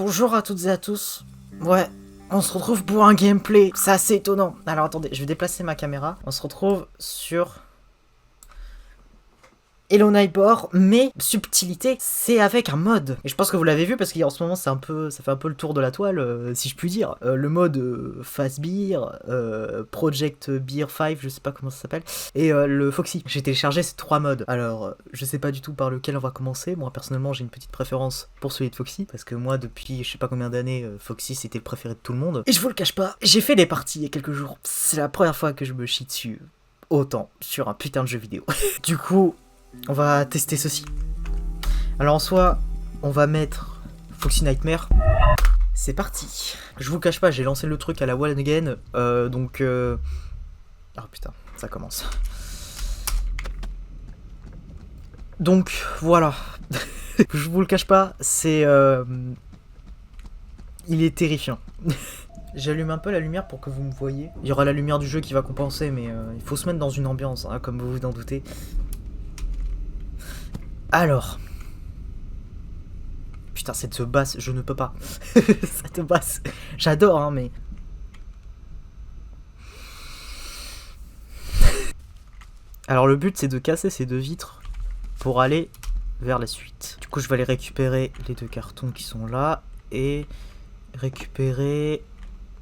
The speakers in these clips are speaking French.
Bonjour à toutes et à tous. Ouais, on se retrouve pour un gameplay. C'est assez étonnant. Alors attendez, je vais déplacer ma caméra. On se retrouve sur Hello Neighbor, mais subtilité, c'est avec un mode. Et je pense que vous l'avez vu parce qu'en ce moment ça fait un peu le tour de la toile, si je puis dire. Le mode Fast Beer, Project Beer 5, je sais pas comment ça s'appelle, et le Foxy. J'ai téléchargé ces trois modes. Alors, je sais pas du tout par lequel on va commencer. Moi personnellement j'ai une petite préférence pour celui de Foxy, parce que moi depuis je sais pas combien d'années, Foxy c'était le préféré de tout le monde. Et je vous le cache pas, j'ai fait des parties il y a quelques jours. C'est la première fois que je me chie dessus autant sur un putain de jeu vidéo. Du coup, on va tester ceci. Alors en soi, on va mettre Foxy Nightmare. C'est parti. Je vous cache pas, j'ai lancé le truc à la one again, donc... Ah putain, ça commence. Donc, voilà. Je vous le cache pas, c'est... Il est terrifiant. J'allume un peu la lumière pour que vous me voyez. Il y aura la lumière du jeu qui va compenser, mais il faut se mettre dans une ambiance, hein, comme vous vous en doutez. Alors. Putain, cette basse, je ne peux pas. Cette basse, j'adore, hein, mais... Alors le but, c'est de casser ces deux vitres pour aller vers la suite. Du coup, je vais aller récupérer les deux cartons qui sont là et récupérer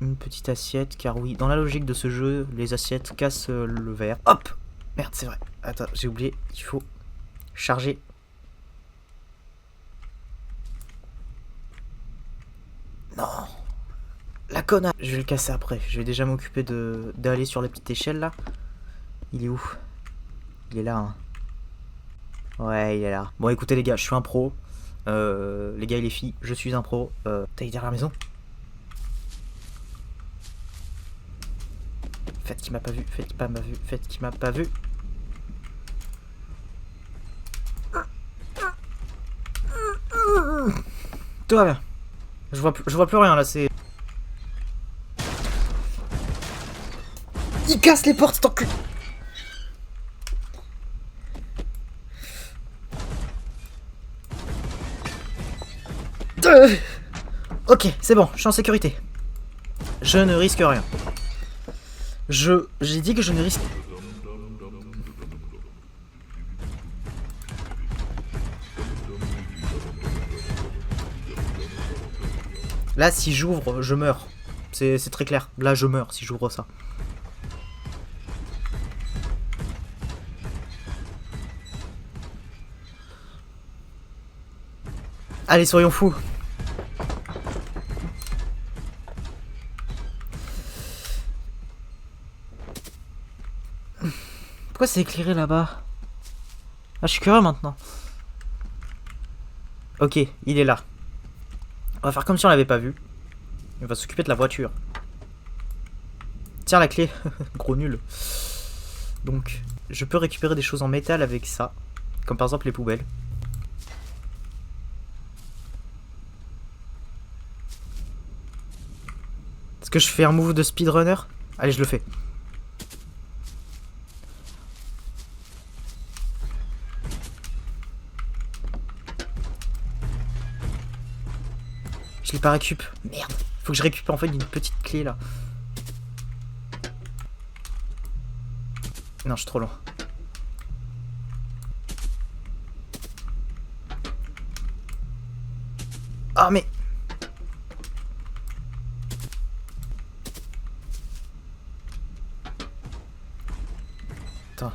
une petite assiette, car oui, dans la logique de ce jeu, les assiettes cassent le verre. Hop! Merde, c'est vrai. Attends, j'ai oublié, il faut charger. Non, la connasse. Je vais le casser après. Je vais déjà m'occuper d'aller sur la petite échelle là. Il est où? Il est là, hein. Ouais, il est là. Bon, écoutez les gars, je suis un pro. Les gars et les filles, je suis un pro. T'as derrière la maison? Faites qu'il m'a pas vu, faites qu'il m'a pas vu, faites qu'il m'a pas vu. Tout va bien. Je vois plus rien là, c'est... Il casse les portes, tant que... Ok, c'est bon, je suis en sécurité. Je ne risque rien. J'ai dit que je ne risque... Là, si j'ouvre, je meurs. C'est très clair. Là, je meurs si j'ouvre ça. Allez, soyons fous. Pourquoi c'est éclairé là-bas? Ah, je suis curieux maintenant. Ok, il est là. On va faire comme si on l'avait pas vu. Il va s'occuper de la voiture. Tiens la clé. Gros nul. Donc, je peux récupérer des choses en métal avec ça. Comme par exemple les poubelles. Est-ce que je fais un move de speedrunner? Allez, je le fais. Je l'ai pas récup. Merde. Faut que je récupère en fait une petite clé là. Non, je suis trop loin. Ah mais... Attends.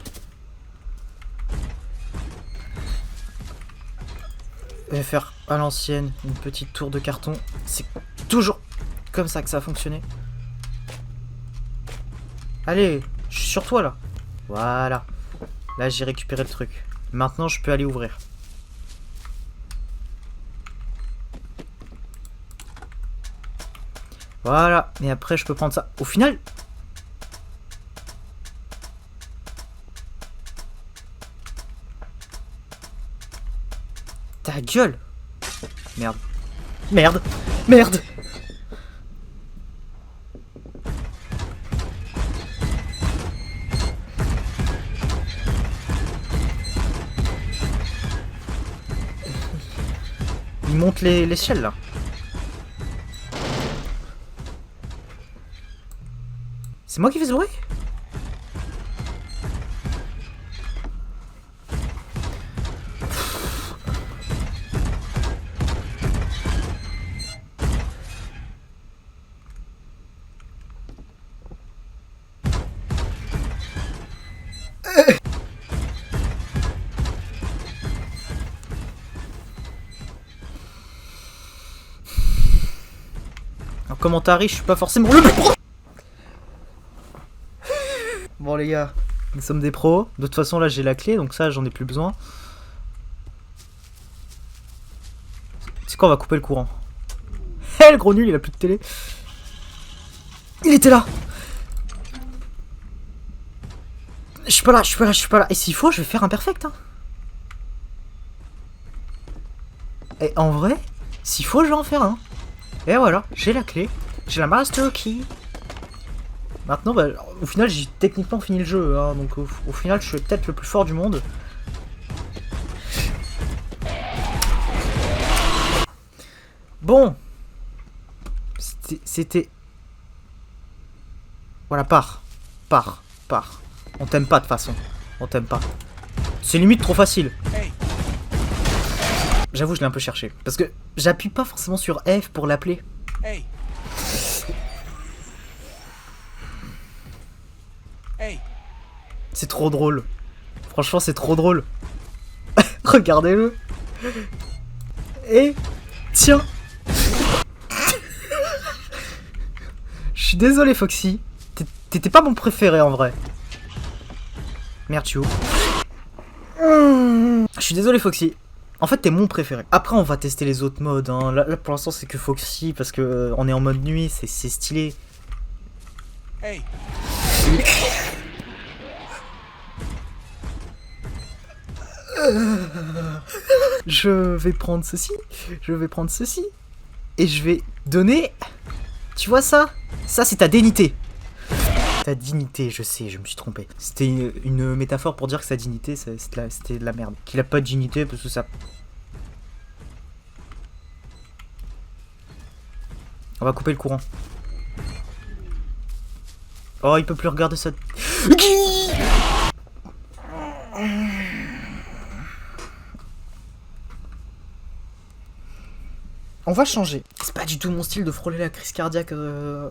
Je vais faire à l'ancienne une petite tour de carton. C'est toujours comme ça que ça a fonctionné. Allez, je suis sur toi là. Voilà. Là j'ai récupéré le truc. Maintenant je peux aller ouvrir. Voilà. Et après je peux prendre ça. Au final... Ta gueule! Merde. Merde! Merde! Il monte l'échelle là. C'est moi qui fais ce bruit? En commentaire, je suis pas forcément le plus pro. Bon les gars, nous sommes des pros. De toute façon là j'ai la clé, donc ça j'en ai plus besoin. C'est quoi, on va couper le courant. Hé le gros nul, il a plus de télé. Il était là. Je suis pas là, je suis pas là, je suis pas là. Et s'il faut, je vais faire un perfect. Hein. Et en vrai, s'il faut, je vais en faire un. Et voilà, j'ai la clé. J'ai la master key. Maintenant, bah, au final, j'ai techniquement fini le jeu. Hein, donc au final, je suis peut-être le plus fort du monde. Bon. C'était... Voilà, pars. Pars. Pars. On t'aime pas de toute façon. On t'aime pas. C'est limite trop facile. J'avoue, je l'ai un peu cherché. Parce que j'appuie pas forcément sur F pour l'appeler. Hey. Hey. C'est trop drôle. Franchement, c'est trop drôle. Regardez-le. Et... Tiens. Je suis désolé, Foxy. T'étais pas mon préféré, en vrai. Merde, tu es où? Je suis désolé, Foxy. En fait, t'es mon préféré. Après, on va tester les autres modes. Hein. Là, pour l'instant, c'est que Foxy, parce que on est en mode nuit, c'est stylé. Hey. Je vais prendre ceci. Je vais prendre ceci. Et je vais donner... Tu vois ça? Ça, c'est ta dignité. Ta dignité, je sais, je me suis trompé. C'était une métaphore pour dire que sa dignité, c'était de la merde. Qu'il a pas de dignité parce que ça... On va couper le courant. Oh, il peut plus regarder ça. On va changer. C'est pas du tout mon style de frôler la crise cardiaque. Je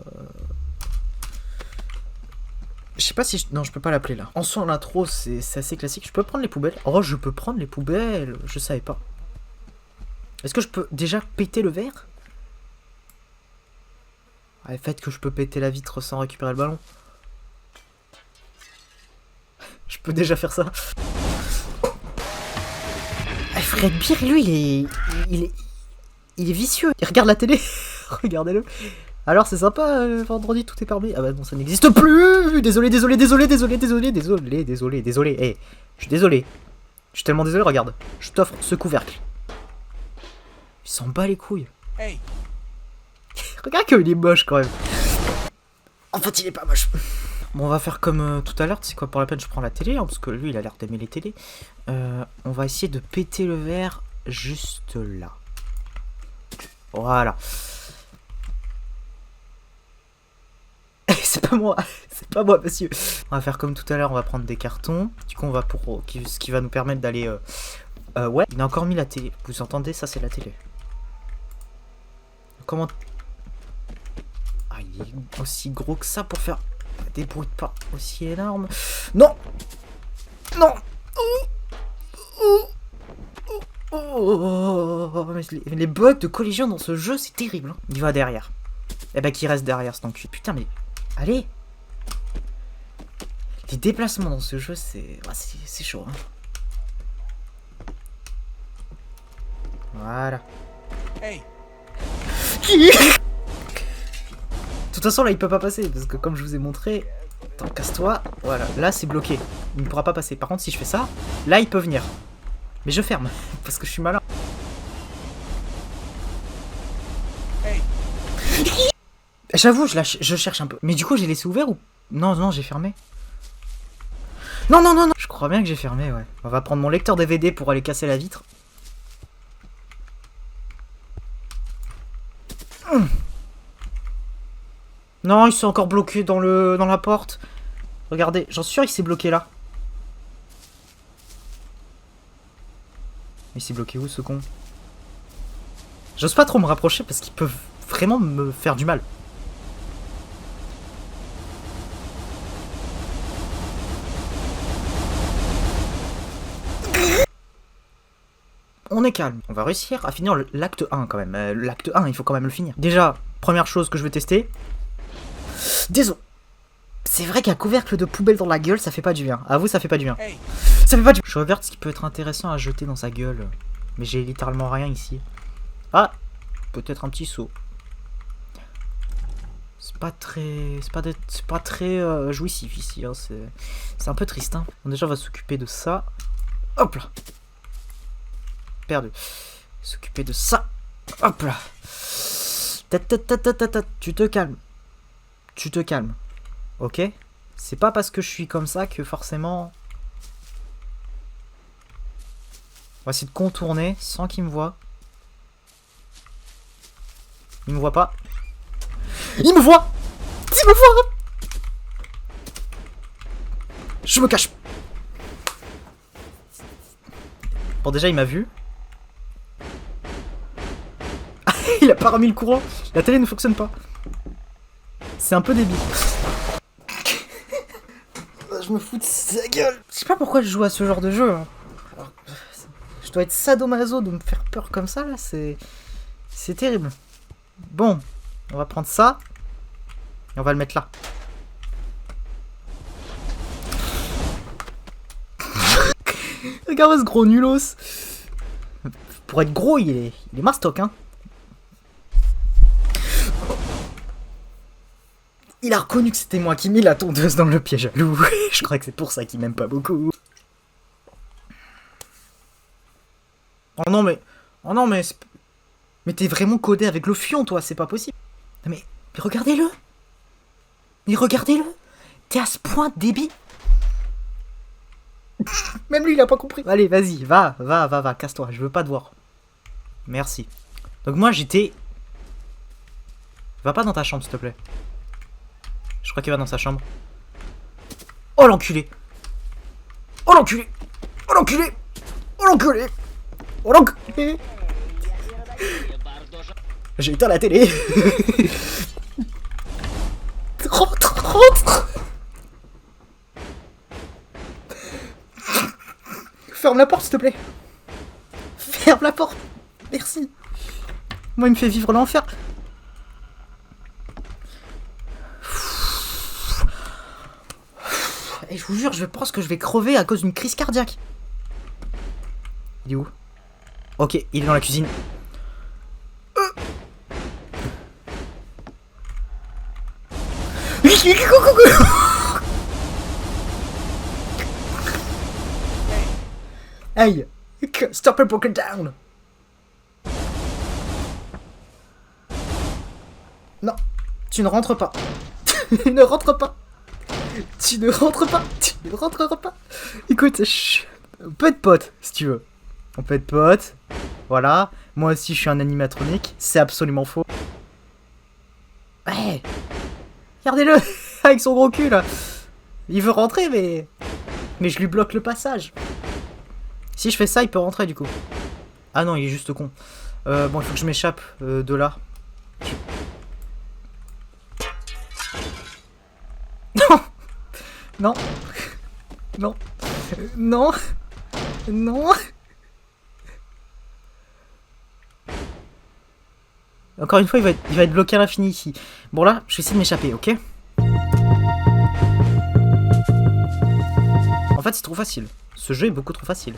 sais pas si... Non, je peux pas l'appeler là. En soi, l'intro, c'est assez classique. Je peux prendre les poubelles. Oh, je peux prendre les poubelles. Je savais pas. Est-ce que je peux déjà péter le verre? Le fait que je peux péter la vitre sans récupérer le ballon. Je peux déjà faire ça. Fred Beer, lui, il est vicieux. Il regarde la télé. Regardez-le. Alors c'est sympa, vendredi tout est permis. Ah bah non, ça n'existe plus. Désolé. Hey, je suis désolé. Je suis tellement désolé, regarde. Je t'offre ce couvercle. Il s'en bat les couilles. Hey. Regarde comme il est moche quand même. En fait, il est pas moche. Bon, on va faire comme tout à l'heure. Tu sais quoi, pour la peine, je prends la télé. Hein, parce que lui, il a l'air d'aimer les télés. On va essayer de péter le verre juste là. Voilà. C'est pas moi, monsieur. On va faire comme tout à l'heure, on va prendre des cartons. Du coup, on va pour ce qui va nous permettre d'aller... ouais, il a encore mis la télé. Vous entendez, ça c'est la télé. Comment... Ah, il est aussi gros que ça pour faire des bruits de pas aussi énormes. Non. Non. Mais les bugs de collision dans ce jeu, c'est terrible. Hein. Il va derrière. Eh ben, qu'il reste derrière, cet enculé. Putain, mais... Allez. Les déplacements dans ce jeu, c'est chaud. Hein. Voilà. Hey. De toute façon, là, il peut pas passer. Parce que comme je vous ai montré... Attends, casse-toi. Voilà, là, c'est bloqué. Il ne pourra pas passer. Par contre, si je fais ça, là, il peut venir. Mais je ferme. Parce que je suis malin. Hey. J'avoue, je cherche un peu. Mais du coup, j'ai laissé ouvert ou... Non, j'ai fermé. Non. Je crois bien que j'ai fermé, ouais. On va prendre mon lecteur DVD pour aller casser la vitre. Non, il s'est encore bloqué dans la porte. Regardez, j'en suis sûr il s'est bloqué là. Il s'est bloqué où ce con? J'ose pas trop me rapprocher parce qu'ils peuvent vraiment me faire du mal. On est calme. On va réussir à finir l'acte 1 quand même. L'acte 1, il faut quand même le finir. Déjà, première chose que je vais tester. Désolé. C'est vrai qu'un couvercle de poubelle dans la gueule, ça fait pas du bien. À vous, ça fait pas du bien. Ça fait pas du bien. Je regarde ce qui peut être intéressant à jeter dans sa gueule. Mais j'ai littéralement rien ici. Ah, peut-être un petit seau. C'est pas très... C'est pas très jouissif ici. Hein. C'est un peu triste. Hein. Bon, déjà, on va s'occuper de ça. Hop là. Perdu. S'occuper de ça. Hop là. Tu te calmes. Tu te calmes. Ok? C'est pas parce que je suis comme ça que forcément... On va essayer de contourner sans qu'il me voie. Il me voit pas. Il me voit! Il me voit! Je me cache. Bon, déjà, il m'a vu. Il a pas remis le courant. La télé ne fonctionne pas. C'est un peu débile. Je me fous de sa gueule. Je sais pas pourquoi je joue à ce genre de jeu. Hein. Alors, je dois être sadomaso de me faire peur comme ça, là. C'est terrible. Bon, on va prendre ça. Et on va le mettre là. Regarde ce gros nulos. Pour être gros, il est mastoc, hein. Il a reconnu que c'était moi qui mis la tondeuse dans le piège à loup. Je crois que c'est pour ça qu'il m'aime pas beaucoup. Oh non mais... Oh non mais... Mais t'es vraiment codé avec le fion toi, c'est pas possible. Mais regardez-le. Mais regardez-le. T'es à ce point débile. Même lui il a pas compris. Allez vas-y, va, casse-toi, je veux pas te voir. Merci. Donc moi j'étais... Va pas dans ta chambre s'il te plaît. Je crois qu'il va dans sa chambre. Oh l'enculé! Oh l'enculé! Oh l'enculé! Oh l'enculé! Oh l'enculé! J'ai éteint la télé! Rentre! Ferme la porte s'il te plaît! Ferme la porte! Merci! Moi il me fait vivre l'enfer! Et je vous jure, je pense que je vais crever à cause d'une crise cardiaque. Il est où? Ok, il est dans la cuisine. Hey, stop and broken down. Non, tu ne rentres pas. Tu ne rentres pas. Tu ne rentres pas. Tu ne rentreras pas. Écoute, on peut être potes, si tu veux. On peut être potes. Voilà. Moi aussi, je suis un animatronique. C'est absolument faux. Ouais. Regardez-le. Avec son gros cul, là. Il veut rentrer, mais... Mais je lui bloque le passage. Si je fais ça, il peut rentrer, du coup. Ah non, il est juste con. Bon, il faut que je m'échappe de là. Non. Non. Non. Non. Encore une fois, il va être bloqué à l'infini ici. Bon là, je vais essayer de m'échapper, ok? En fait, c'est trop facile. Ce jeu est beaucoup trop facile.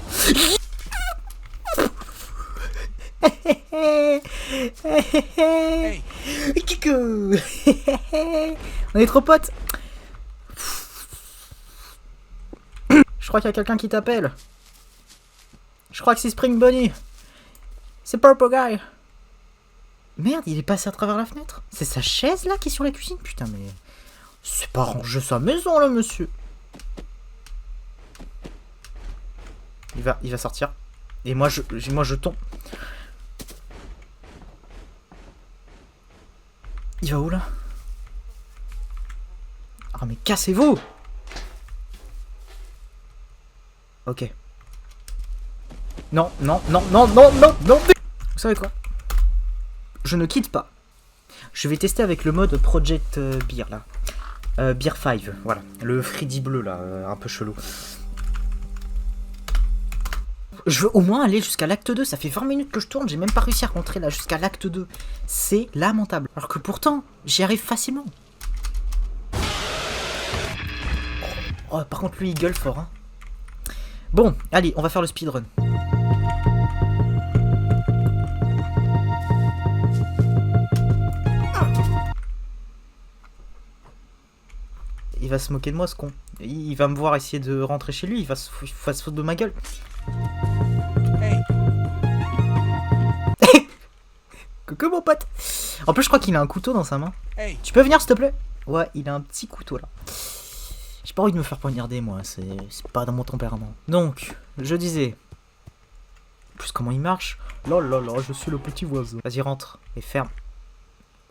Hey. On est trop potes. Je crois qu'il y a quelqu'un qui t'appelle. Je crois que c'est Spring Bunny. C'est Purple Guy. Merde, il est passé à travers la fenêtre. C'est sa chaise là qui est sur la cuisine. Putain, mais... C'est pas ranger sa maison là, monsieur. Il va sortir. Et moi je tombe. Il va où là? Oh mais cassez-vous. Ok. Non, non, non, non, non, non, non. Vous savez quoi? Je ne quitte pas. Je vais tester avec le mode Project Beer là. Beer 5, voilà. Le Freddy bleu là, un peu chelou. Je veux au moins aller jusqu'à l'acte 2. Ça fait 20 minutes que je tourne, j'ai même pas réussi à rentrer là jusqu'à l'acte 2. C'est lamentable. Alors que pourtant, j'y arrive facilement. Oh, par contre, lui, il gueule fort. Hein. Bon, allez, on va faire le speedrun. Il va se moquer de moi, ce con. Il va me voir essayer de rentrer chez lui, il va se foutre de ma gueule. Hey. Coucou mon pote. En plus je crois qu'il a un couteau dans sa main. Hey. Tu peux venir s'il te plaît? Ouais, il a un petit couteau là. J'ai pas envie de me faire poignarder moi, c'est pas dans mon tempérament. Donc, je disais... En plus comment il marche? Là là là, je suis le petit oiseau. Vas-y rentre et ferme.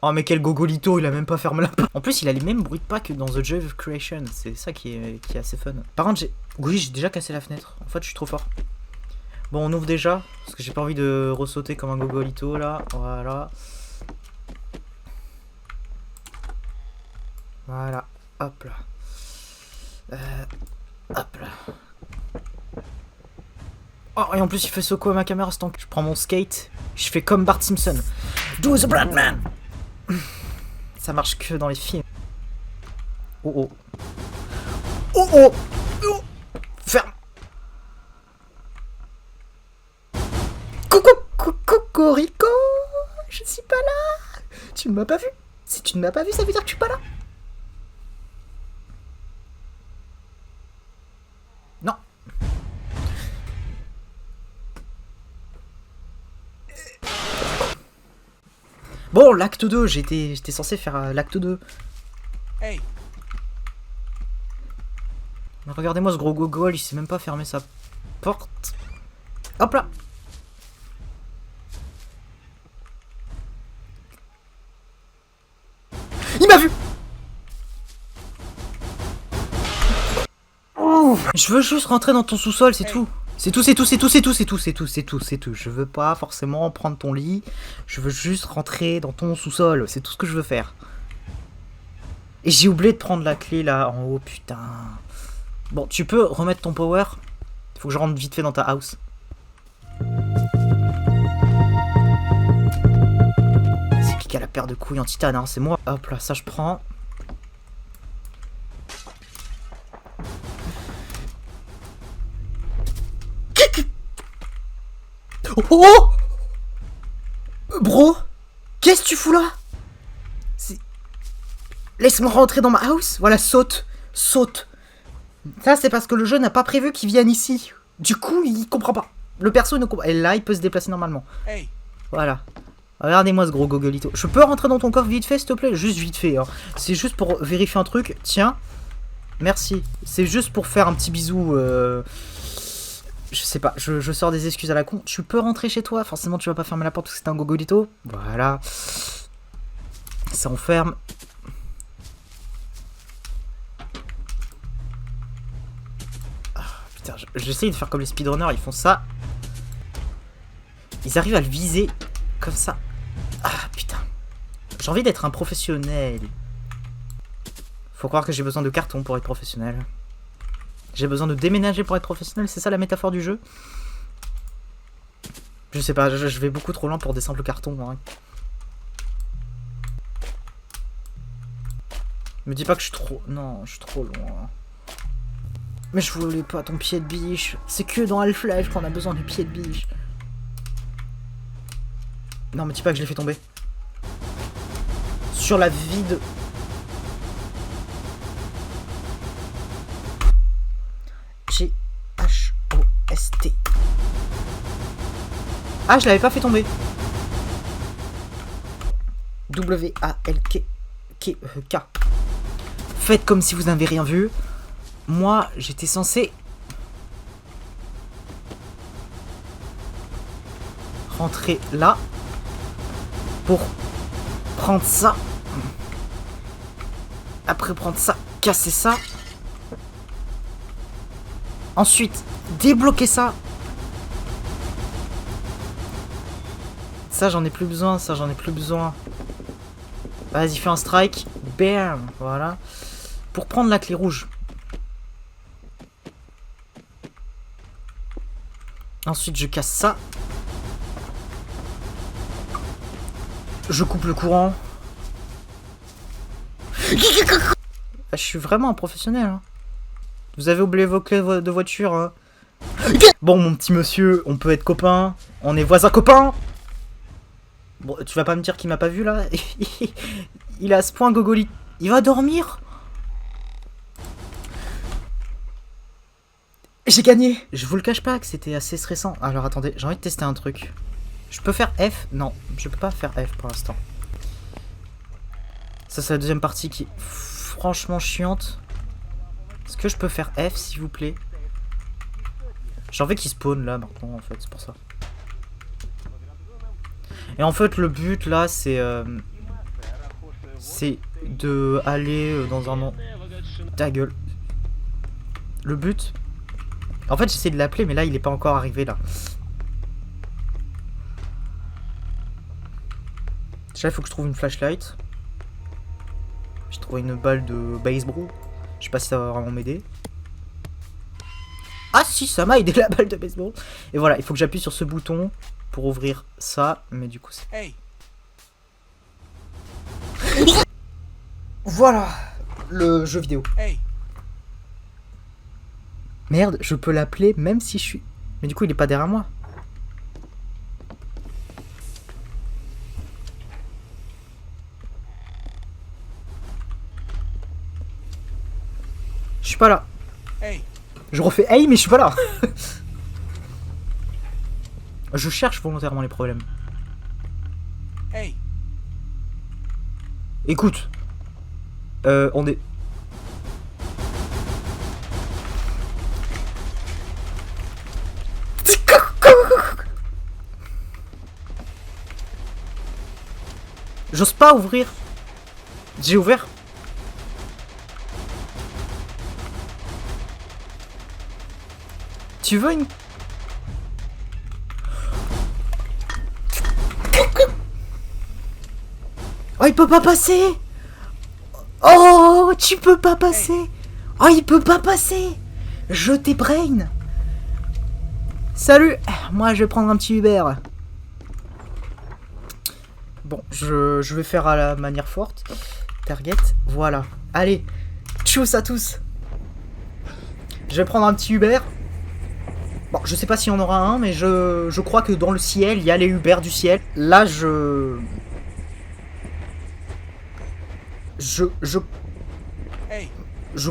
Oh mais quel gogolito, il a même pas fermé la porte. En plus il a les mêmes bruits de pas que dans The Joy of Creation. C'est ça qui est assez fun. Par contre j'ai déjà cassé la fenêtre. En fait je suis trop fort. Bon on ouvre déjà. Parce que j'ai pas envie de ressauter comme un gogolito là. Voilà. Voilà. Hop là. Hop là. Oh et en plus il fait secouer à ma caméra ce temps que je prends mon skate. Je fais comme Bart Simpson. Do the Batman. Ça marche que dans les films. Oh oh. Oh oh, oh. Ferme. Coucou, coucou, Rico. Je suis pas là. Tu ne m'as pas vu. Si tu ne m'as pas vu, ça veut dire que je suis pas là. Non. Bon, l'acte 2, j'étais censé faire l'acte 2. Hey. Regardez-moi ce gros gogol, il sait même pas fermer sa porte. Hop là. Il m'a vu. Oh. Je veux juste rentrer dans ton sous-sol, c'est tout. C'est tout. Je veux pas forcément prendre ton lit. Je veux juste rentrer dans ton sous-sol. C'est tout ce que je veux faire. Et j'ai oublié de prendre la clé là en haut, putain. Bon, tu peux remettre ton power. Faut que je rentre vite fait dans ta house. C'est qui a la paire de couilles en titane, hein, c'est moi. Hop là, ça je prends. Oh! Bro! Qu'est-ce que tu fous là? Laisse-moi rentrer dans ma house. Voilà, saute. Saute. Ça, c'est parce que le jeu n'a pas prévu qu'il vienne ici. Du coup, il comprend pas. Le perso, il ne comprend pas. Et là, il peut se déplacer normalement. Hey. Voilà. Regardez-moi ce gros gogolito. Je peux rentrer dans ton corps vite fait, s'il te plaît? Juste vite fait. Hein. C'est juste pour vérifier un truc. Tiens. Merci. C'est juste pour faire un petit bisou. Je sais pas, je sors des excuses à la con. Tu peux rentrer chez toi, forcément tu vas pas fermer la porte parce que c'est un gogolito. Voilà. Ça on ferme. Ah, putain, j'essaye de faire comme les speedrunners, ils font ça. Ils arrivent à le viser comme ça. Ah putain. J'ai envie d'être un professionnel. Faut croire que j'ai besoin de carton pour être professionnel. J'ai besoin de déménager pour être professionnel, c'est ça la métaphore du jeu? Je sais pas, je vais beaucoup trop loin pour des simples cartons. Hein. Me dis pas que je suis trop... Non, je suis trop loin. Mais je voulais pas ton pied de biche. C'est que dans Half-Life qu'on a besoin du pied de biche. Non, me dis pas que je l'ai fait tomber. Sur la vie de... G-H-O-S-T. Ah, je l'avais pas fait tomber. W-A-L-K. K. Faites comme si vous n'avez rien vu. Moi, j'étais censé rentrer là pour prendre ça. Après prendre ça casser ça. Ensuite, débloquer ça. Ça, j'en ai plus besoin, ça, j'en ai plus besoin. Vas-y, fais un strike. Bam, voilà. Pour prendre la clé rouge. Ensuite, je casse ça. Je coupe le courant. Je suis vraiment un professionnel. Hein. Vous avez oublié vos clés de voiture. Hein. Bon, mon petit monsieur, on peut être copains. On est voisins copains. Bon, tu vas pas me dire qu'il m'a pas vu là. Il est à ce point gogoli. Il va dormir. J'ai gagné. Je vous le cache pas que c'était assez stressant. Alors attendez, j'ai envie de tester un truc. Je peux faire F? Non, je peux pas faire F pour l'instant. Ça c'est la deuxième partie qui est franchement chiante. Est-ce que je peux faire F s'il vous plaît? J'ai envie qu'il spawn là maintenant en fait, c'est pour ça. Et en fait le but là c'est de aller dans un nom. Ta gueule. Le but. En fait j'essaie de l'appeler mais là il est pas encore arrivé là. Déjà il faut que je trouve une flashlight. J'ai trouvé une balle de baseball. Je sais pas si ça va vraiment m'aider. Ah si, ça m'a aidé la balle de baseball. Et voilà, il faut que j'appuie sur ce bouton pour ouvrir ça. Mais du coup c'est... Hey. Voilà, le jeu vidéo. Hey. Merde, je peux l'appeler même si je suis... Mais du coup il est pas derrière moi. Je suis pas là. Hey. Je refais hey mais je suis pas là. Je cherche volontairement les problèmes. Hey. Écoute. On est... J'ose pas ouvrir. J'ai ouvert. Tu veux une... Oh, il peut pas passer. Oh, tu peux pas passer. Oh, il peut pas passer. Je t'ai brain. Salut. Moi, je vais prendre un petit Uber. Bon, je vais faire à la manière forte. Target, voilà. Allez, tchuss à tous. Je vais prendre un petit Uber. Bon, je sais pas s'il y en aura un, mais je crois que dans le ciel, il y a les Uber du ciel. Là, je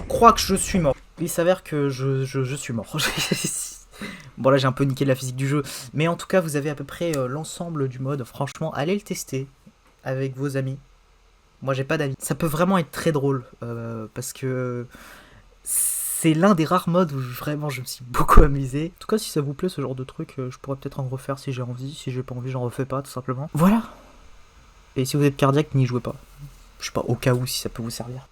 crois que je suis mort. Il s'avère que je suis mort. Bon, là, j'ai un peu niqué la physique du jeu. Mais en tout cas, vous avez à peu près l'ensemble du mode. Franchement, allez le tester avec vos amis. Moi, j'ai pas d'amis. Ça peut vraiment être très drôle. Parce que... c'est l'un des rares modes où vraiment je me suis beaucoup amusé. En tout cas, si ça vous plaît ce genre de truc, je pourrais peut-être en refaire si j'ai envie. Si j'ai pas envie, j'en refais pas, tout simplement. Voilà. Et si vous êtes cardiaque, n'y jouez pas. Je sais pas, au cas où, si ça peut vous servir.